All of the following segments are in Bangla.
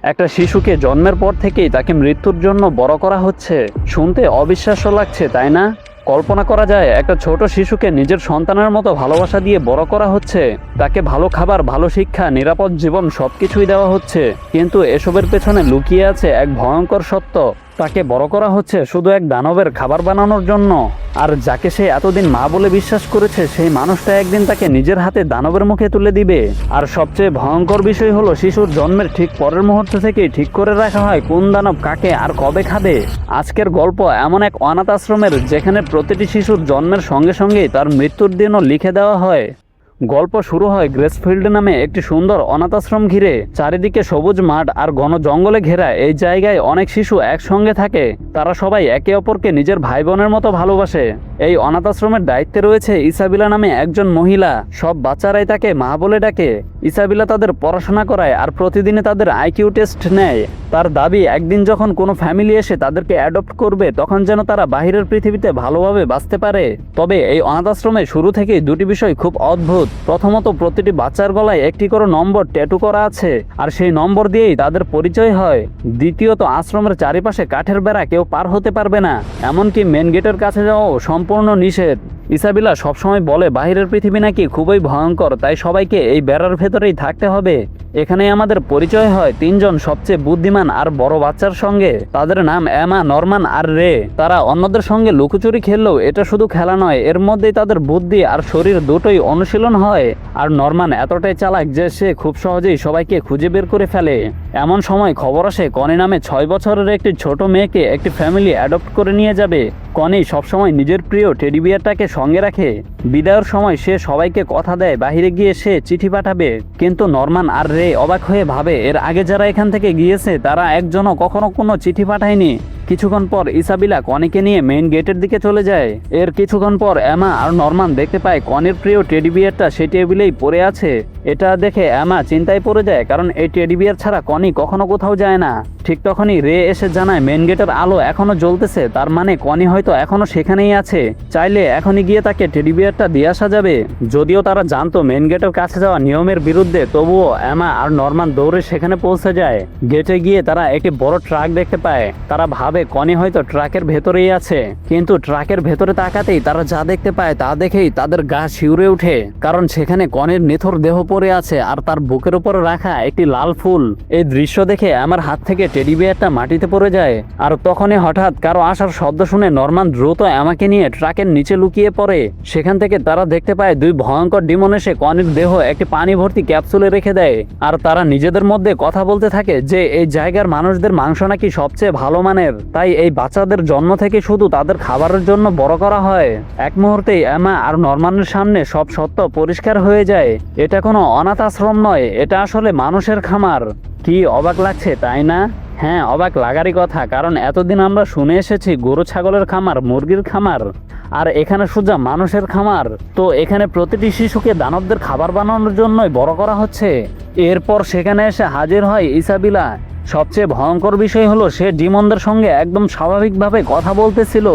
একটা শিশুকে জন্মের পর থেকেই তাকে মৃত্যুর জন্য বড় করা হচ্ছে। শুনতে অবিশ্বাস্য লাগছে, তাই না? কল্পনা করা যায় একটা ছোট শিশুকে নিজের সন্তানের মতো ভালোবাসা দিয়ে বড় করা হচ্ছে। তাকে ভালো খাবার, ভালো শিক্ষা, নিরাপদ জীবন সবকিছুই দেওয়া হচ্ছে। কিন্তু এসবের পেছনে লুকিয়ে আছে এক ভয়ঙ্কর সত্য। তাকে বড় করা হচ্ছে শুধু এক দানবের খাবার বানানোর জন্য। আর যাকে সে এতদিন মা বলে বিশ্বাস করেছে, সেই মানুষটা একদিন তাকে নিজের হাতে দানবের মুখে তুলে দিবে। আর সবচেয়ে ভয়ঙ্কর বিষয় হলো, শিশুর জন্মের ঠিক পরের মুহূর্ত থেকেই ঠিক করে রাখা হয় কোন দানব কাকে আর কবে খাবে। আজকের গল্প এমন এক অনাথ আশ্রমের, যেখানে প্রতিটি শিশুর জন্মের সঙ্গে সঙ্গেই তার মৃত্যুর দিনও লিখে দেওয়া হয়। গল্প শুরু হয় গ্রেসফিল্ড নামে একটি সুন্দর অনাথ আশ্রম ঘিরে। চারিদিকে সবুজ মাঠ আর ঘন জঙ্গলে ঘেরা এই জায়গায় অনেক শিশু একসঙ্গে থাকে। তারা সবাই একে অপরকে নিজের ভাই বোনের মতো ভালোবাসে। এই অনাথ আশ্রমের দায়িত্বে রয়েছে ইসাবিলা নামে একজন মহিলা। সব বাচ্চারাই তাকে মা বলে ডাকে। ইসাবিলা তাদের পড়াশোনা করায় আর প্রতিদিনে তাদের আইকিউ টেস্ট নেয়। তার দাবি, একদিন যখন কোনো ফ্যামিলি এসে তাদেরকে অ্যাডপ্ট করবে, তখন যেন তারা বাহিরের পৃথিবীতে ভালোভাবে বাঁচতে পারে। তবে এই অনাথ আশ্রমে শুরু থেকেই দুটি বিষয় খুব অদ্ভুত। প্রথমত, প্রতিটি বাচ্চার গলায় একটি করে নম্বর ট্যাটু করা আছে, আর সেই নম্বর দিয়েই তাদের পরিচয় হয়। দ্বিতীয়ত, আশ্রমের চারিপাশে কাঠের বেড়া, কেউ পার হতে পারবে না। এমনকি মেন গেটের কাছে যাওয়াও সম্পূর্ণ নিষেধ। ইসাবিলা সবসময় বলে বাহিরের পৃথিবী নাকি খুবই ভয়ঙ্কর, তাই সবাইকে এই বেড়ার ভেতরেই থাকতে হবে। এখানেই আমাদের পরিচয় হয় তিনজন সবচেয়ে বুদ্ধিমান আর বড় বাচ্চার সঙ্গে। তাদের নাম এমা, নরমান আর রে। তারা অন্যদের সঙ্গে লুকোচুরি খেললেও এটা শুধু খেলা নয়, এর মধ্যেই তাদের বুদ্ধি আর শরীর দুটোই অনুশীলন হয়। আর নরমান এতটাই চালাক যে সে খুব সহজেই সবাইকে খুঁজে বের করে ফেলে। এমন সময় খবর আসে কনি নামে 6 বছরের একটি ছোট মেয়েকে একটি ফ্যামিলি অ্যাডপ্ট করে নিয়ে যাবে। কনি সবসময় নিজের প্রিয় টেডি বিয়ারটাকে সঙ্গে রাখে। বিদায়ের সময় সে সবাইকে কথা দেয় বাহিরে গিয়ে সে চিঠি পাঠাবে। কিন্তু নরমান আর রে অবাক হয়ে ভাবে, এর আগে যারা এখান থেকে গিয়েছে তারা একজনও কখনো কোনো চিঠি পাঠায়নি। কিছুক্ষণ পর ইসাবিলা কনিকে নিয়ে মেইন গেটের দিকে চলে যায়। এর কিছুক্ষণ পর এমা আর নরমান দেখতে পায় কনির প্রিয় টেডি বিয়ারটা সেই টেবিলেই পড়ে আছে। এটা দেখে এমা চিন্তায় পড়ে যায়, কারণ এই টেডি বিয়ার ছাড়া কনি কখনো কোথাও যায় না। ঠিক তখনই রে এসে জানায় মেইন গেটের আলো এখনো জ্বলতেছে, তার মানে কনি হয়তো এখনো সেখানেই আছে। চাইলে এখনই গিয়ে তাকে টেডি বিয়ারটা দিয়ে আসা যাবে। যদিও তারা জানতো মেইন গেটের কাছে যাওয়া নিয়মের বিরুদ্ধে, তবুও এমা আর নরমান দৌড়ে সেখানে পৌঁছে যায়। গেটে গিয়ে তারা একটি বড় ট্রাক দেখতে পায়। তারা ভাবে কনি হয়তো ট্রাকের ভেতরেই আছে, কিন্তু ট্রাকের ভেতরে তাকাতেই তারা যা দেখতে পায় তা দেখেই তাদের গা শিউরে ওঠে। কারণ সেখানে কনির নিথর দেহ পড়ে আছে, আর তার বুকের উপর রাখা একটি লাল ফুল। এই দৃশ্য দেখে আমার হাত থেকে টেডি বিয়ারটা মাটিতে পড়ে যায়। আর তখনই হঠাৎ কারো আসার শব্দ শুনে নরমান দ্রুত এমাকে নিয়ে ট্রাকের নিচে লুকিয়ে পড়ে। সেখান থেকে তারা দেখতে পায় দুই ভয়ঙ্কর ডিমন এসে কনির দেহ একটি পানি ভর্তি ক্যাপসুলে রেখে দেয়। আর তারা নিজেদের মধ্যে কথা বলতে থাকে যে এই জায়গার মানুষদের মাংস নাকি সবচেয়ে ভালো মানের, তাই এই বাচ্চাদের জন্ম থেকে শুধু তাদের খাবারের জন্য বড় করা হয়। এক মুহূর্তেই এমা আর নরমানের সামনে সব সত্য পরিষ্কার হয়ে যায়। এটা কোনো অনাথ আশ্রম নয়, এটা আসলে মানুষের খামার। কি অবাক লাগছে, তাই না? হ্যাঁ, অবাক লাগারই কথা, কারণ এতদিন আমরা শুনে এসেছি গরু ছাগলের খামার, মুরগির খামার, আর এখানে সোজা মানুষের খামার। তো এখানে প্রতিটি শিশুকে দানবদের খাবার বানানোর জন্যই বড় করা হচ্ছে। এরপর সেখানে এসে হাজির হয় ইসাবিলা। সবচেয়ে ভয়ঙ্কর বিষয় হলো, সে ডিমনদের সঙ্গে একদম স্বাভাবিকভাবে কথা বলতেছিল।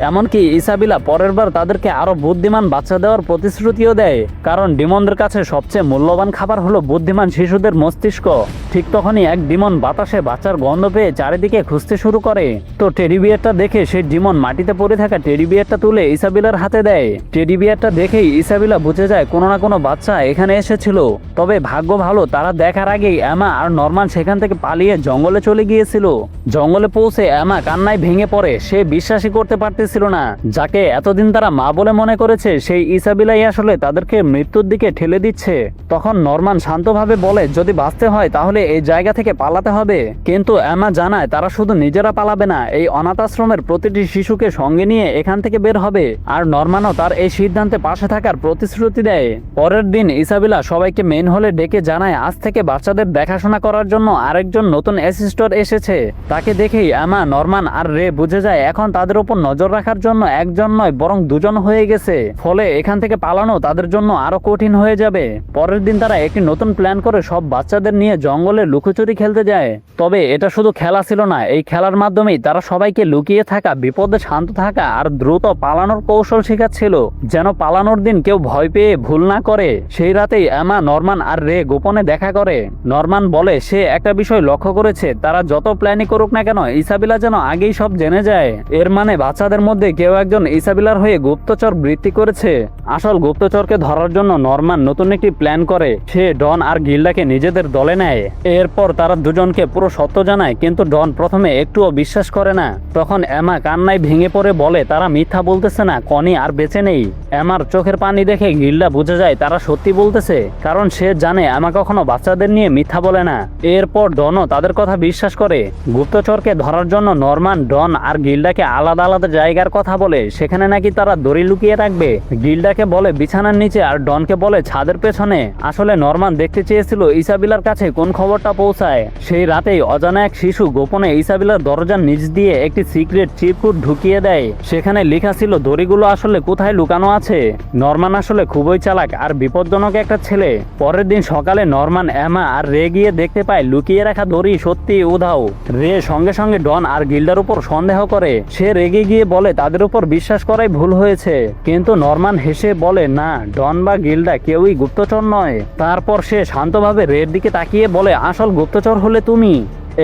এমনকি ইসাবিলা পরের বার তাদেরকে আরো বুদ্ধিমান বাচ্চা দেওয়ার প্রতিশ্রুতিও দেয়, কারণ ডিমনদের কাছে সবচেয়ে মূল্যবান খাবার হলো বুদ্ধিমান শিশুদের মস্তিষ্ক। ঠিক তখনই এক ডিমন বাতাসে বাচ্চার গন্ধ পেয়ে চারিদিকে খুঁজতে শুরু করে। তো টেডি বিয়ারটা দেখে সেই ডিমন মাটিতে পড়ে থাকা টেডি বিয়ারটা তুলে ইসাবিলার হাতে দেয়। টেডি বিয়ারটা দেখেই ইসাবিলা বুঝে যায় কোনো না কোনো বাচ্চা এখানে এসেছিল। তবে ভাগ্য ভালো, তারা দেখার আগেই এমা আর নরমান সেখান থেকে পালিয়ে জঙ্গলে চলে গিয়েছিল। জঙ্গলে পৌঁছে এমা কান্নায় ভেঙে পড়ে। সে বিশ্বাসই করতে পারতেছিল না, যাকে এতদিন তারা মা বলে মনে করেছে, সেই ইসাবিলাই আসলে তাদেরকে মৃত্যুর দিকে ঠেলে দিচ্ছে। তখন নরমান শান্তভাবে বলে, যদি বাঁচতে হয় তাহলে এই জায়গা থেকে পালাতে হবে। কিন্তু এমা জানায় তারা শুধু নিজেরা পালাবে না, এই অনাথ আশ্রমের প্রতিটি শিশুকে সঙ্গে নিয়ে এখান থেকে বের হবে। আর নরমানও তার এই সিদ্ধান্তে পাশে থাকার প্রতিশ্রুতি দেয়। পরের দিন ইসাবিলা সবাইকে মেইন হলে ডেকে জানায় আজ থেকে বাচ্চাদের দেখাশোনা করার জন্য আরেকজন নতুন অ্যাসিস্ট্যান্ট এসেছে। তাকে দেখেই এমা, নরমান আর রে বুঝে যায় এখন তাদের উপর নজর রাখার জন্য একজন নয় বরং দুজন হয়ে গেছে। ফলে এখান থেকে পালানো তাদের জন্য আরো কঠিন হয়ে যাবে। পরের দিন তারা একটি নতুন প্ল্যান করে সব বাচ্চাদের নিয়ে জঙ্গলে লুকোচুরি খেলতে যায়। তবে এটা শুধু খেলা ছিল না, এই খেলার মাধ্যমেই তারা সবাইকে লুকিয়ে থাকা, বিপদে শান্ত থাকা আর দ্রুত পালানোর কৌশল শেখাচ্ছিল, যেন পালানোর দিন কেউ ভয় পেয়ে ভুল না করে। সেই রাতেই এমা, নরমান আর রে গোপনে দেখা করে। নরমান বলে সে একটা বিষয় লক্ষ্য করে করেছে। তারা যত প্ল্যানই করুক না কেন ইসাবেলা যেন আগেই সব জেনে যায়। এর মানে বাচ্চাদের মধ্যে কেউ একজন ইসাবেলার হয়ে গুপ্তচর বৃত্তি করেছে। আসল গুপ্তচরকে ধরার জন্য নরমান নতুন একটি প্ল্যান করে। সে ডন আর গিল্ডাকে নিজেদের দলে নেয়। এরপর তারা দুজনকে পুরো সত্য জানায়, কিন্তু ডন প্রথমে একটুও বিশ্বাস করে না। তখন এমা কান্নায় ভেঙে পড়ে বলে তারা মিথ্যা বলতেছে না, কনি আর বেঁচে নেই। এমার চোখের পানি দেখে গিল্ডা বুঝে যায় তারা সত্যি বলতেছে, কারণ সে জানে এমা কখনো বাচ্চাদের নিয়ে মিথ্যা বলে না। এরপর ডনও তাদের কথা বিশ্বাস করে। গুপ্তচরকে ধরার জন্য নরমান, ডন আর গিল্ডাকে আলাদা আলাদা জায়গার কথা বলে, সেখানে নাকি তারা দড়ি লুকিয়ে রাখবে। গিল্ডাকে বলে বিছানার নিচে আর ডনকে বলে ছাদের পেছনে। আসলে নরমান দেখতে চেয়েছিল ইসাবেলার কাছে কোন খবরটা পৌঁছায়। সেই রাতেই অজানা এক শিশু গোপনে ইসাবেলার দরজার নিচ দিয়ে একটি সিক্রেট চিরকুট ঢুকিয়ে দেয়। সেখানে লেখা ছিল দড়িগুলো আসলে কোথায় লুকানো আছে। নরমান আসলে খুবই চালাক আর বিপজ্জনক একটা ছেলে। পরের দিন সকালে নরমান, এমা আর রে গিয়ে দেখতে পায় লুকিয়ে রাখা দড়ি সত্যি উধাও। রে সঙ্গে সঙ্গে ডন আর গিল্ডার উপর সন্দেহ করে। সে রেগে গিয়ে বলে তাদের উপর বিশ্বাস করাই ভুল হয়েছে, কিন্তু নরমান হেসে বলে না, ডন বা গিল্ডা কেউই গুপ্তচর নয়। তারপর সে শান্তভাবে রের দিকে তাকিয়ে বলে আসল গুপ্তচর হলে তুমি।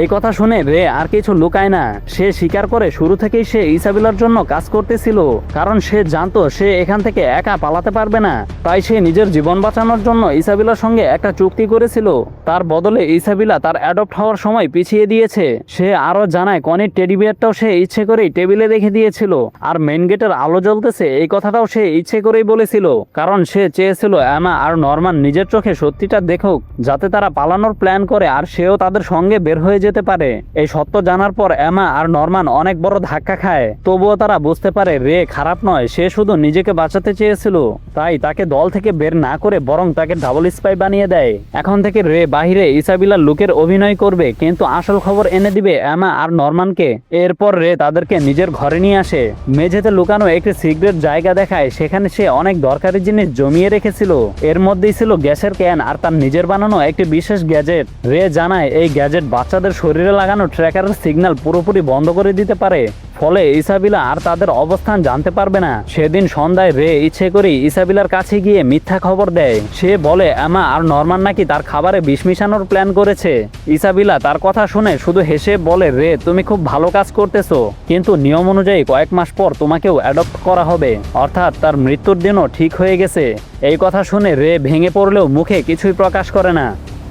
এই কথা শুনে রে আর কিছু লুকায় না। সে স্বীকার করে শুরু থেকেই সে ইসাবেলার জন্য কাজ করতেছিল, কারণ সে জানতো সে এখান থেকে একা পালাতে পারবে না। তাই সে নিজের জীবন বাঁচানোর জন্য ইসাবেলার সঙ্গে একটা চুক্তি করেছিল। তার বদলে ইসাবেলা তার অ্যাডপ্ট হওয়ার সময় পিছিয়ে দিয়েছে। সে আরো জানায় কনির টেডি বিয়ারটাও সে ইচ্ছে করেই টেবিলে রেখে দিয়েছিল, আর মেন গেটের আলো জ্বলতেছে এই কথাটাও সে ইচ্ছে করেই বলেছিল, কারণ সে চেয়েছিল এমা আর নরমান নিজের চোখে সত্যিটা দেখুক, যাতে তারা পালানোর প্ল্যান করে আর সেও তাদের সঙ্গে বের হয়ে যেতে পারে। এই সত্য জানার পর এমা আর নরমান অনেক বড় ধাক্কা খায়। তবুও তারা বুঝতে পারে রে খারাপ নয়, সে শুধু নিজেকে বাঁচাতে চেয়েছিল। তাই তাকে দল থেকে বের না করে বরং তাকে ডাবল স্পাই বানিয়ে দেয়। এখন থেকে রে বাহিরে ইসাবেলার লুকের অভিনয় করবে, কিন্তু আসল খবর এনে দিবে এমা আর নরমানকে। এরপর রে তাদেরকে নিজের ঘরে নিয়ে আসে। মেঝেতে লুকানো একটি সিক্রেট জায়গা দেখায়, সেখানে সে অনেক দরকারি জিনিস জমিয়ে রেখেছিল। এর মধ্যেই ছিল গ্যাসের ক্যান আর তার নিজের বানানো একটি বিশেষ গ্যাজেট। রে জানায় এই গ্যাজেট বাচ্চাদের শরীরে লাগানো ট্র্যাকারের সিগন্যাল পুরোপুরি বন্ধ করে দিতে পারে, ফলে ইসাবেলা আর তাদের অবস্থান জানতে পারবে না। সেদিন সন্ধ্যায় রে ইচ্ছে করেই ইসাবেলার কাছে গিয়ে মিথ্যা খবর দেয়। সে বলে এমা আর নরমান নাকি তার খাবারে বিষ মিশানোর প্ল্যান করেছে। ইসাবেলা তার কথা শুনে শুধু হেসে বলে রে তুমি খুব ভালো কাজ করতেছো, কিন্তু নিয়ম অনুযায়ী কয়েক মাস পর তোমাকেও অ্যাডপ্ট করা হবে, অর্থাৎ তার মৃত্যুর দিনও ঠিক হয়ে গেছে। এই কথা শুনে রে ভেঙে পড়লেও মুখে কিছুই প্রকাশ করে না।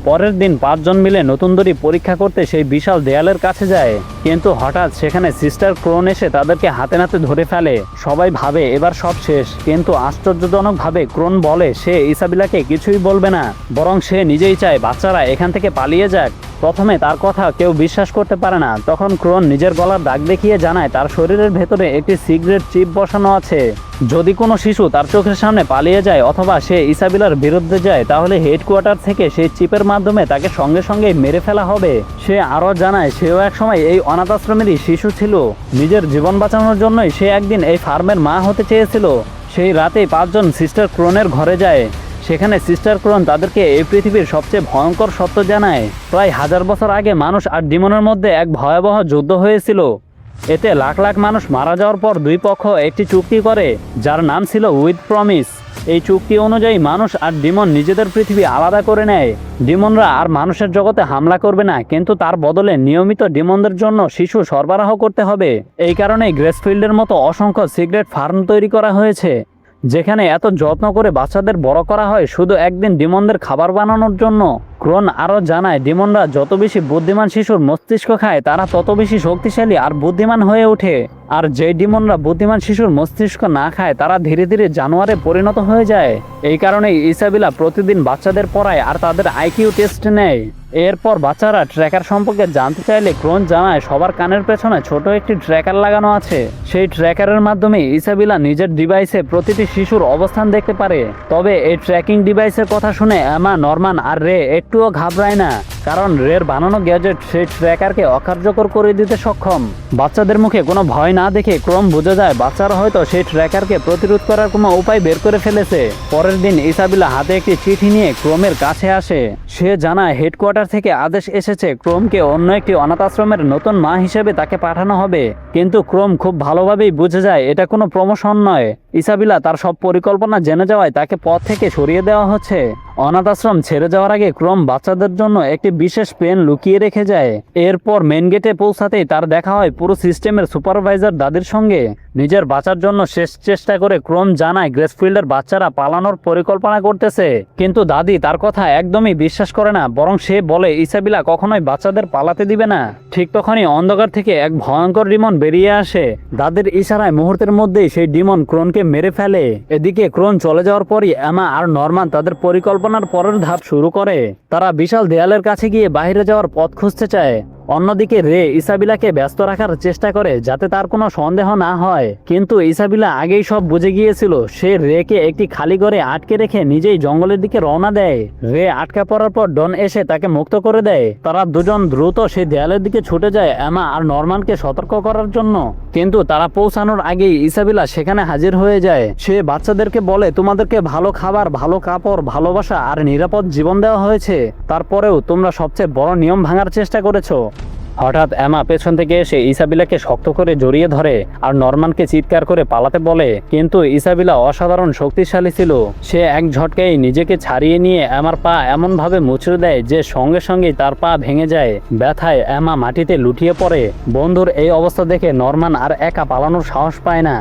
পরের দিন 5 জন মিলে নতুন দড়ি পরীক্ষা করতে সেই বিশাল দেয়ালের কাছে যায়, কিন্তু হঠাৎ সেখানে সিস্টার ক্রোন এসে তাদেরকে হাতে নাতে ধরে ফেলে। সবাই ভাবে এবার সব শেষ, কিন্তু আশ্চর্যজনকভাবে ক্রোন বলে সে ইসাবেলাকে কিছুই বলবে না, বরং সে নিজেই চায় বাচ্চারা এখান থেকে পালিয়ে যাক। প্রথমে তার কথা কেউ বিশ্বাস করতে পারে না। তখন ক্রোন নিজের গলার দাগ দেখিয়ে জানায় তার শরীরের ভেতরে একটি সিক্রেট চিপ বসানো আছে। যদি কোনো শিশু তার চোখের সামনে পালিয়ে যায় অথবা সে ইসাবেলার বিরুদ্ধে যায়, তাহলে হেডকোয়ার্টার থেকে সেই চিপের মাধ্যমে তাকে সঙ্গে সঙ্গে মেরে ফেলা হবে। সে আরও জানায় সেও একসময় এই অনাথ আশ্রমেরই শিশু ছিল। নিজের জীবন বাঁচানোর জন্যই সে একদিন এই ফার্মের মা হতে চেয়েছিল। সেই রাতেই 5 জন সিস্টার ক্রোনের ঘরে যায়। সেখানে সিস্টার ক্রোন তাদেরকে এই পৃথিবীর সবচেয়ে ভয়ঙ্কর সত্য জানায়। প্রায় 1000 বছর আগে মানুষ আর ডিমনের মধ্যে এক ভয়াবহ যুদ্ধ হয়েছিল। এতে লাখ লাখ মানুষ মারা যাওয়ার পর দুই পক্ষ একটি চুক্তি করে, যার নাম ছিল উইথ প্রমিস। এই চুক্তি অনুযায়ী মানুষ আর ডিমন নিজেদের পৃথিবী আলাদা করে নেয়। ডিমনরা আর মানুষের জগতে হামলা করবে না, কিন্তু তার বদলে নিয়মিত ডিমনদের জন্য শিশু সরবরাহ করতে হবে। এই কারণেই গ্রেসফিল্ডের মতো অসংখ্য সিক্রেট ফার্ম তৈরি করা হয়েছে, যেখানে এত যত্ন করে বাচ্চাদের বড় করা হয় শুধু একদিন ডিমনদের খাবার বানানোর জন্য। ক্রোন আরও জানায় ডিমনরা যত বেশি বুদ্ধিমান শিশুর মস্তিষ্ক খায়, তারা তত বেশি শক্তিশালী আর বুদ্ধিমান হয়ে ওঠে। আর যে ডিমনরা বুদ্ধিমান শিশুর মস্তিষ্ক না খায়, তারা ধীরে ধীরে জানোয়ারে পরিণত হয়ে যায়। এই কারণেই ইসাবেলা প্রতিদিন বাচ্চাদের পড়ায় আর তাদের আইকিউ টেস্ট নেয়। এরপর বাচ্চারা ট্র্যাকার সম্পর্কে জানতে চাইলে ক্রোন জানায় সবার কানের পেছনে ছোট একটি ট্র্যাকার লাগানো আছে। সেই ট্র্যাকারের মাধ্যমে ইসাবেলা নিজের ডিভাইসে প্রতিটি শিশুর অবস্থান দেখতে পারে। তবে এই ট্র্যাকিং ডিভাইসের কথা শুনে এমা, নরমান আর রে একটুও ঘাবড়ায় না, কারণ রের বানানো গ্যাজেট সেই ট্র্যাকারকে অকার্যকর করে দিতে সক্ষম। বাচ্চাদের মুখে কোনো ভয় না দেখে ক্রোম বুঝে যায় বাচ্চারা হয়তো সেই ট্র্যাকারকে প্রতিরোধ করার কোনো উপায় বের করে ফেলেছে। পরের দিন ইসাবেলা হাতে একটি চিঠি নিয়ে ক্রোমের কাছে আসে। সে জানায় হেডকোয়ার্টার থেকে আদেশ এসেছে ক্রোমকে অন্য একটি অনাথ আশ্রমের নতুন মা হিসেবে তাকে পাঠানো হবে। কিন্তু ক্রোম খুব ভালোভাবেই বুঝে যায় এটা কোনো প্রমোশন নয়, ইসাবেলা তার সব পরিকল্পনা জেনে যাওয়ায় তাকে পথ থেকে সরিয়ে দেওয়া হচ্ছে। অনাথ আশ্রম ছেড়ে যাওয়ার আগে ক্রম বাচ্চাদের জন্য একটি বিশেষ পেন লুকিয়ে রেখে যায়। এরপর মেন গেটে পৌঁছাতেই তার দেখা হয় পুরো সিস্টেমের সুপারভাইজার দাদির সঙ্গে। নিজের বাঁচার জন্য শেষ চেষ্টা করে ক্রম জানায় গ্রেসফিল্ডের বাচ্চারা পালানোর পরিকল্পনা করতেছে, কিন্তু দাদি তার কথা একদমই বিশ্বাস করে না, বরং সে বলে ইসাবেলা কখনোই বাচ্চাদের পালাতে দিবে না। ঠিক তখনই অন্ধকার থেকে এক ভয়ঙ্কর ডিমন বেরিয়ে আসে। দাদির ইশারায় মুহূর্তের মধ্যেই সেই ডিমন ক্রোনকে মেরে ফেলে। এদিকে ক্রোন চলে যাওয়ার পরই এমা আর নরমান তাদের পরিকল্পনার পরের ধাপ শুরু করে। তারা বিশাল দেয়ালের কাছে গিয়ে বাইরে যাওয়ার পথ খুঁজতে চায়। অন্যদিকে রে ইসাবেলাকে ব্যস্ত রাখার চেষ্টা করে যাতে তার কোনো সন্দেহ না হয়, কিন্তু ইসাবেলা আগেই সব বুঝে গিয়েছিল। সে রেকে একটি খালি ঘরে আটকে রেখে নিজেই জঙ্গলের দিকে রওনা দেয়। রে আটকা পড়ার পর ডন এসে তাকে মুক্ত করে দেয়। তারা দুজন দ্রুত সেই দেয়ালের দিকে ছুটে যায় এমা আর নরমানকে সতর্ক করার জন্য, কিন্তু তারা পৌঁছানোর আগেই ইসাবেলা সেখানে হাজির হয়ে যায়। সে বাচ্চাদেরকে বলে, তোমাদেরকে ভালো খাবার, ভালো কাপড়, ভালোবাসা আর নিরাপদ জীবন দেওয়া হয়েছে, তারপরেও তোমরা সবচেয়ে বড় নিয়ম ভাঙার চেষ্টা করেছো। হঠাৎ এমা পেছন থেকে এসে ইসাবেলাকে শক্ত করে জড়িয়ে ধরে আর নরমানকে চিৎকার করে পালাতে বলে, কিন্তু ইসাবেলা অসাধারণ শক্তিশালী ছিল। সে এক ঝটকায় নিজেকে ছাড়িয়ে নিয়ে এমার পা এমনভাবে মুচড়ে দেয় যে সঙ্গে সঙ্গেই তার পা ভেঙে যায়। ব্যথায় এমা মাটিতে লুটিয়ে পড়ে। বন্ধুর এই অবস্থা দেখে নরমান আর একা পালানোর সাহস পায় না।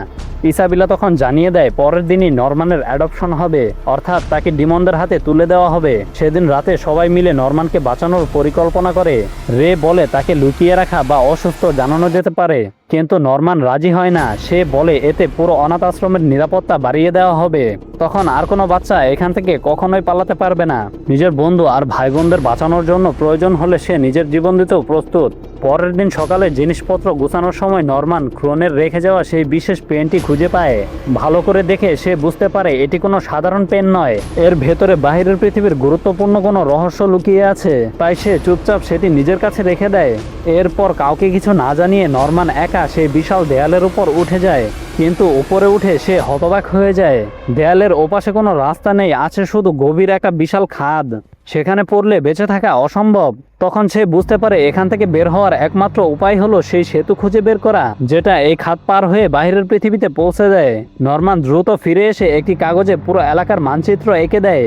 ইসাবেলা তখন জানিয়ে দেয় পরের দিনই নরমানের অ্যাডপশন হবে, অর্থাৎ তাকে ডিমনদের হাতে তুলে দেওয়া হবে। সেদিন রাতে সবাই মিলে নরমানকে বাঁচানোর পরিকল্পনা করে। রে বলে তাকে লুকিয়ে রাখা বা অসুস্থ জানানো যেতে পারে, কিন্তু নরমান রাজি হয় না। সে বলে এতে পুরো অনাথ আশ্রমের নিরাপত্তা বাড়িয়ে দেওয়া হবে। তখন আর কোনো বাচ্চা এখান থেকে কখনোই পালাতে পারবে না। নিজের বন্ধু আর ভাই বোনদের বাঁচানোর জন্য প্রয়োজন হলে সে নিজের জীবন দিতেও প্রস্তুত। পরের দিন সকালে জিনিসপত্র গোছানোর সময় নরমান ক্রোনের রেখে যাওয়া সেই বিশেষ পেনটি খুঁজে পায়। ভালো করে দেখে সে বুঝতে পারে এটি কোনো সাধারণ পেন নয়, এর ভেতরে বাহিরের পৃথিবীর গুরুত্বপূর্ণ কোনো রহস্য লুকিয়ে আছে। তাই সে চুপচাপ সেটি নিজের কাছে রেখে দেয়। এরপর কাউকে কিছু না জানিয়ে নরমান একা সেই বিশাল দেয়ালের উপর উঠে যায়, কিন্তু উপরে উঠে সে হতবাক হয়ে যায়। দেয়ালের ওপাশে কোনো রাস্তা নেই, আছে শুধু গভীর একটা বিশাল খাদ। সেখানে পড়লে বেঁচে থাকা অসম্ভব। তখন সে বুঝতে পারে এখান থেকে বের হওয়ার একমাত্র উপায় হলো সেই সেতু খুঁজে বের করা, যেটা এই খাদ পার হয়ে বাইরের পৃথিবীতে পৌঁছে দেয়। নরমান দ্রুত ফিরে এসে একটি কাগজে পুরো এলাকার মানচিত্র এঁকে দেয়।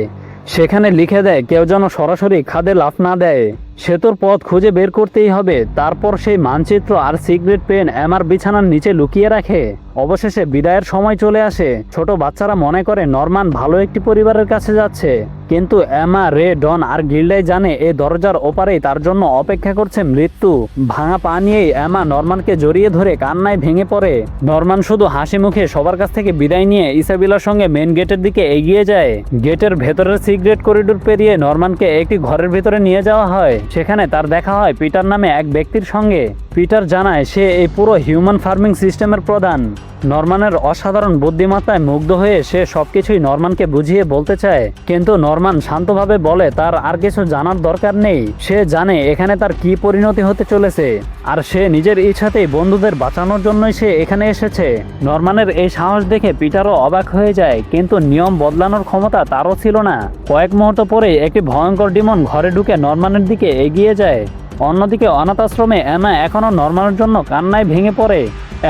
সেখানে লিখে দেয় কেউ যেন সরাসরি খাদে লাফ না দেয়। সেতুর পথ খুঁজে বের করতেই হবে। তারপর সেই মানচিত্র আর সিক্রেট পেন এমার বিছানার নিচে লুকিয়ে রাখে। অবশেষে বিদায়ের সময় চলে আসে। ছোট বাচ্চারা মনে করে নরমান ভালো একটি পরিবারের কাছে যাচ্ছে, কিন্তু এমা, রে, ডন আর গিল্ডাই জানে এই দরজার ওপারেই তার জন্য অপেক্ষা করছে মৃত্যু। ভাঙা পা নিয়েই এমা নরমানকে জড়িয়ে ধরে কান্নায় ভেঙে পড়ে। নরমান শুধু হাসি মুখে সবার কাছ থেকে বিদায় নিয়ে ইসাবেলার সঙ্গে মেন গেটের দিকে এগিয়ে যায়। গেটের ভেতরের সিক্রেট করিডোর পেরিয়ে নরমানকে একটি ঘরের ভিতরে নিয়ে যাওয়া হয়। সেখানে তার দেখা হয় পিটার নামে এক ব্যক্তির সঙ্গে। পিটার জানায় সে এই পুরো হিউম্যান ফার্মিং সিস্টেমের প্রধান। নরমানের অসাধারণ বুদ্ধিমত্তায় মুগ্ধ হয়ে সে সবকিছুই নরমানকে বুঝিয়ে বলতে চায়, কিন্তু নরমান শান্তভাবে বলে তার আর কিছু জানার দরকার নেই। সে জানে এখানে তার কি পরিণতি হতে চলেছে, আর সে নিজের ইচ্ছাতেই বন্ধুদের বাঁচানোর জন্যই সে এখানে এসেছে। নরমানের এই সাহস দেখে পিটারও অবাক হয়ে যায়, কিন্তু নিয়ম বদলানোর ক্ষমতা তারও ছিল না। কয়েক মুহূর্ত পরেই একটি ভয়ঙ্কর ডিমন ঘরে ঢুকে নরমানের দিকে এগিয়ে যায়। অন্যদিকে অনাথ আশ্রমে এমা এখনও নরমানের জন্য কান্নায় ভেঙে পড়ে।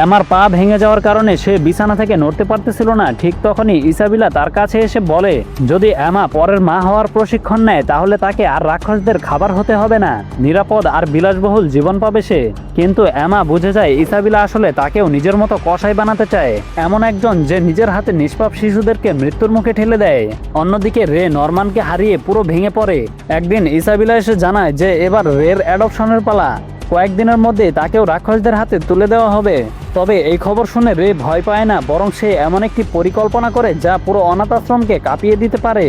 এমার পা ভেঙে যাওয়ার কারণে সে বিছানা থেকে নড়তে পারতেছিল না। ঠিক তখনই ইসাবেলা তার কাছে এসে বলে যদি এমা পরের মা হওয়ার প্রশিক্ষণ নেয় তাহলে তাকে আর রাক্ষসদের খাবার হতে হবে না, নিরাপদ আর বিলাসবহুল জীবন পাবে সে। কিন্তু এমা বুঝে যায় ইসাবেলা আসলে তাকেও নিজের মতো কসাই বানাতে চায়, এমন একজন যে নিজের হাতে নিষ্পাপ শিশুদেরকে মৃত্যুর মুখে ঠেলে দেয়। অন্যদিকে রে নরমানকে হারিয়ে পুরো ভেঙে পড়ে। একদিন ইসাবেলা এসে জানায় যে এবার রের অ্যাডপশনের পালা, কয়েকদিনের মধ্যে তাকেও রাক্ষসদের হাতে তুলে দেওয়া হবে। তবে এই খবর শুনে রে ভয় পায় না, বরং সে এমন একটি পরিকল্পনা করে যা পুরো অনাথ আশ্রমকে কাঁপিয়ে দিতে পারে।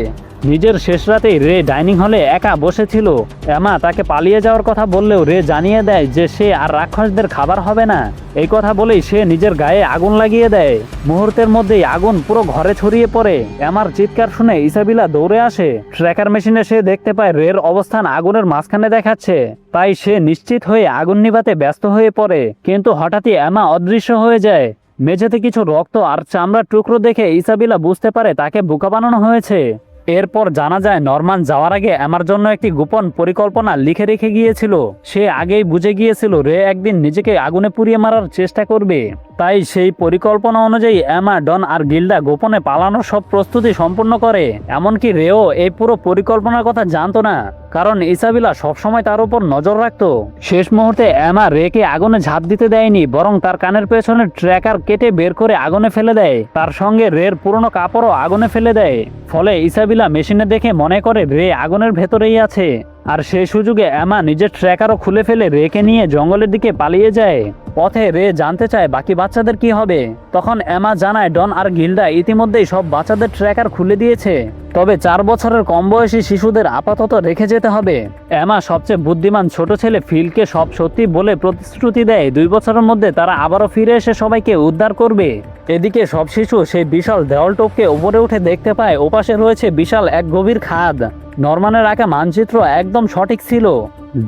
নিজের শেষ রাতেই রে ডাইনিং হলে একা বসেছিল। এমা তাকে পালিয়ে যাওয়ার কথা বললেও রে জানিয়ে দেয় যে সে আর রাক্ষসদের খাবার হবে না। এই কথা বলেই সে নিজের গায়ে আগুন লাগিয়ে দেয়। মুহূর্তের মধ্যেই আগুন পুরো ঘরে ছড়িয়ে পড়ে। এমার চিৎকার শুনে ইসাবেলা দৌড়ে আসে। ট্র্যাকার মেশিনে সে দেখতে পায় রের অবস্থান আগুনের মাঝখানে দেখাচ্ছে। তাই সে নিশ্চিত হয়ে আগুন নিভাতে ব্যস্ত হয়ে পড়ে, কিন্তু হঠাৎই এমা অদৃশ্য হয়ে যায়। মেঝেতে কিছু রক্ত আর চামড়ার টুকরো দেখে ইসাবেলা বুঝতে পারে তাকে বোকা বানানো হয়েছে। এরপর জানা যায় নরমান যাওয়ার আগে আমার জন্য একটি গোপন পরিকল্পনা লিখে রেখে গিয়েছিল। সে আগেই বুঝে গিয়েছিল রে একদিন নিজেকে আগুনে পুড়িয়ে মারার চেষ্টা করবে। তাই সেই পরিকল্পনা অনুযায়ী এমা, ডন আর গিল্ডা গোপনে পালানোর সব প্রস্তুতি সম্পূর্ণ করে। এমনকি রেও এই পুরো পরিকল্পনার কথা জানতো না, কারণ ইসাবেলা সবসময় তার উপর নজর রাখতো। শেষ মুহূর্তে এমা রেকে আগুনে ঝাঁপ দিতে দেয়নি, বরং তার কানের পেছনে ট্র্যাকার কেটে বের করে আগুনে ফেলে দেয়। তার সঙ্গে রের পুরনো কাপড়ও আগুনে ফেলে দেয়। ফলে ইসাবেলা মেশিনে দেখে মনে করে রে আগুনের ভেতরেই আছে। আর সেই সুযোগে এমা নিজের ট্র্যাকারও খুলে ফেলে রেকে নিয়ে জঙ্গলের দিকে পালিয়ে যায়। পথে রে জানতে চায় বাকি বাচ্চাদের কি হবে। তখন এমা জানায় ডন আর গিল্ডা ইতিমধ্যেই সব বাচ্চাদের ট্র্যাকার খুলে দিয়েছে, তবে 4 বছরের কম বয়সী শিশুদের আপাতত রেখে যেতে হবে। এমা সবচেয়ে বুদ্ধিমান ছোট ছেলে ফিলকে সব সত্যি বলে প্রতিশ্রুতি দেয় 2 বছরের মধ্যে তারা আবারও ফিরে এসে সবাইকে উদ্ধার করবে। এদিকে সব শিশু সেই বিশাল দেওয়াল টপকে উপরে উঠে দেখতে পায় ওপাশে রয়েছে বিশাল এক গভীর খাদ। নরমানের আঁকা মানচিত্র একদম সঠিক ছিল।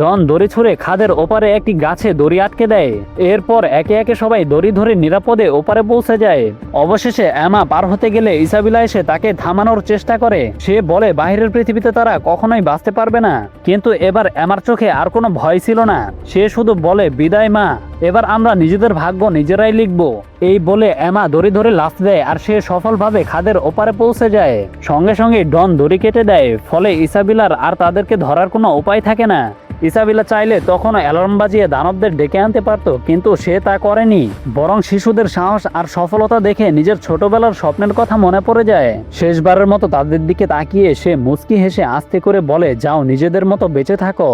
ডন দড়ি ছুঁড়ে খাদের ওপারে একটি গাছে দড়ি আটকে দেয়। এরপর একে একে সবাই দড়ি ধরে নিরাপদে ওপারে পৌঁছে যায়। অবশেষে এমা পার হতে গেলে ইসাবেলা এসে তাকে থামানোর চেষ্টা করে। সে বলে বাইরের পৃথিবীতে তারা কখনোই বাঁচতে পারবে না। কিন্তু এবার এমার চোখে আর কোনো ভয় ছিল না। সে শুধু বলে, বিদায় মা, এবার আমরা নিজেদের ভাগ্য নিজেরাই লিখব। এই বলে এমা দড়ি ধরে লাফ দেয় আর সে সফলভাবে খাদের ওপারে পৌঁছে যায়। সঙ্গে সঙ্গে ডন দড়ি কেটে দেয়। ফলে ইসাবেলার আর তাদেরকে ধরার কোনো উপায় থাকে না। ইসাবেলা চাইলে তখনও অ্যালার্ম বাজিয়ে দানবদের ডেকে আনতে পারত, কিন্তু সে তা করেনি। বরং শিশুদের সাহস আর সফলতা দেখে নিজের ছোটবেলার স্বপ্নের কথা মনে পড়ে যায়। শেষবারের মতো তাদের দিকে তাকিয়ে সে মুচকি হেসে আস্তে করে বলে, যাও নিজেদের মতো বেঁচে থাকো।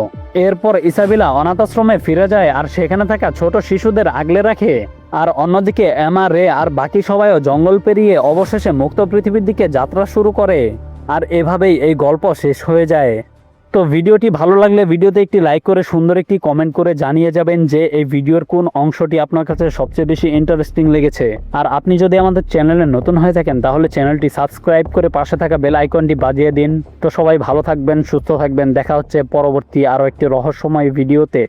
এরপর ইসাবেলা অনাথ আশ্রমে ফিরে যায় আর সেখানে থাকা ছোট শিশুদের আগলে রাখে। আর অন্যদিকে এমা, রে আর বাকি সবাইও জঙ্গল পেরিয়ে অবশেষে মুক্ত পৃথিবীর দিকে যাত্রা শুরু করে। আর এভাবেই এই গল্প শেষ হয়ে যায়। তো ভিডিওটি ভালো লাগলে ভিডিওতে একটি লাইক করে সুন্দর একটি কমেন্ট করে জানিয়ে যাবেন যে এই ভিডিওর কোন অংশটি আপনার কাছে সবচেয়ে বেশি ইন্টারেস্টিং লেগেছে। আর আপনি যদি আমাদের চ্যানেলে নতুন হয়ে থাকেন তাহলে চ্যানেলটি সাবস্ক্রাইব করে পাশে থাকা বেল আইকনটি বাজিয়ে দিন। তো সবাই ভালো থাকবেন, সুস্থ থাকবেন। দেখা হচ্ছে পরবর্তী আরও একটি রহস্যময় ভিডিওতে।